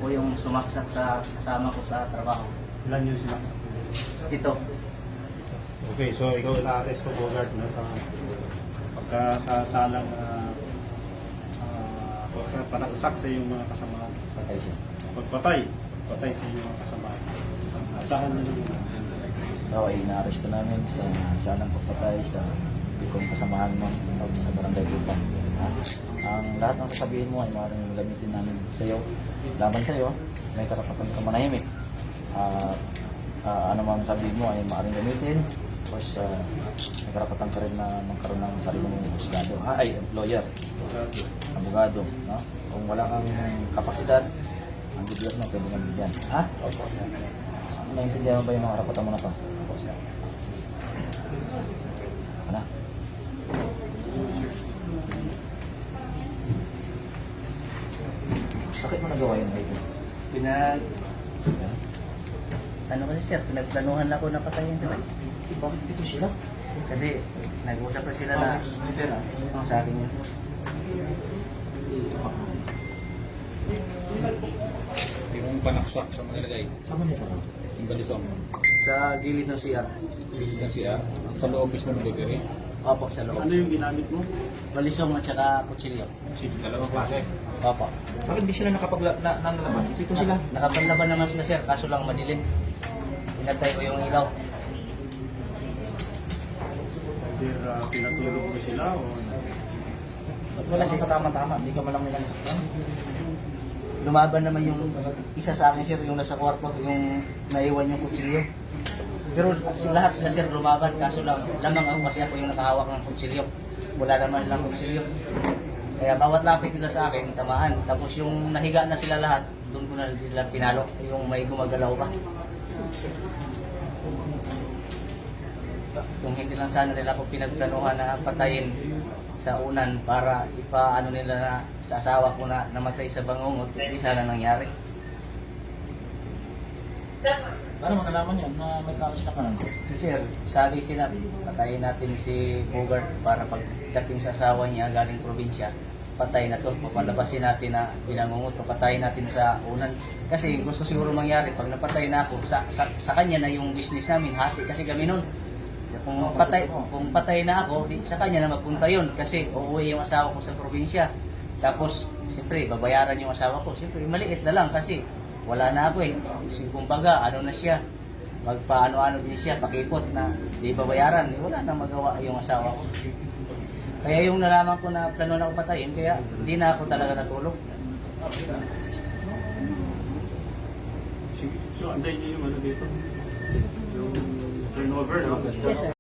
po yung sumaksak sa kasama ko sa trabaho. Ilan yun sila? Ito. Okay, so ikaw na-arrest ko, Bogart, no, sa pagkasasalang sa panagsak sa iyong mga kasama. Patay siya. Patay sa iyong mga kasama. Asahan na naman. Oo, ay na-arresto namin sa sanang pagpatay sa ikong kasamahan mo sa barangay Lupang. Ang lahat ng sasabihin mo ay maaaring gamitin namin sa iyo. Laban sa iyo, may karapatan ka manahimik. Ano man sabihin mo ay maaaring gamitin. Tapos may karapatan ka rin na magkaroon ng sarili mong husgado. Lawyer. Abogado. No? Kung wala kang kapasidad, ang bibigyan mo, pwede nga bigyan. Opo. Naintindihan mo ba yung mga karapatan mo na to? Opo, sir. Ano? Bakit mo nagawa yun, Michael? Ano kasi sir, pinagplanuhan ako na patayin sila. Bakit dito sila? Kasi nag-usap na sila na sa akin yun. Yung panaksak sa mga nilagay. Saan mo nito? Yung balisong. Sa gilid ng CR. Hindi na siya. Sa loob mismo ng bakery. Opo, sa loob. Ano yung ginamit mo? Balisong at saka kutsilyo. Dalawang klase. Opo. Bakit di sila nanalaman? Dito sila. Nakapanlaban naman sila sir, kaso lang madilim. Pinatay ko yung ilaw. Pinatulog mo sila o Wala kasi tama-tama, hindi ka malang nilang saktan. Lumaban naman yung isa sa akin sir, yung nasa kwarto, yung naiwan yung kutsilyo. Pero lahat sila sir lumaban, kaso lang lamang ako kasi ako yung nakahawak ng kutsilyo. Wala naman lang kutsilyo. Kaya bawat lapit nila sa akin, tamaan. Tapos yung nahiga na sila lahat, doon ko na nila pinalo, yung may gumagalaw pa. Kung hindi lang sana nila ako pinagplanuhan na patayin sa unan para ipaano nila na sa asawa ko na namatay sa bangungot, hindi sana nangyari. Paano makalaman yan na may plano sila kanan? Kasi sabi sila, patayin natin si Bogart para pagdating sa asawa niya galing probinsya, patay na to, papalabasin natin na binangungot, papatayin natin sa unan. Kasi gusto siguro mangyari, pag napatay na ako, sa kanya na yung business namin, hati kasi kami nun. Kung patay na ako, sa kanya na magpunta yun kasi uuwi yung asawa ko sa probinsya. Tapos, siyempre, babayaran yung asawa ko. Siyempre, maliit na lang kasi wala na ako eh. Kumbaga, ano na siya, magpaano-ano din siya, pakipot na di babayaran. Wala na magawa yung asawa ko. Kaya yung nalaman ko na plano na ako patayin, kaya hindi na ako talaga natulog. So, anday niyo yung ano dito? Yung turnover, no? Yes, sir.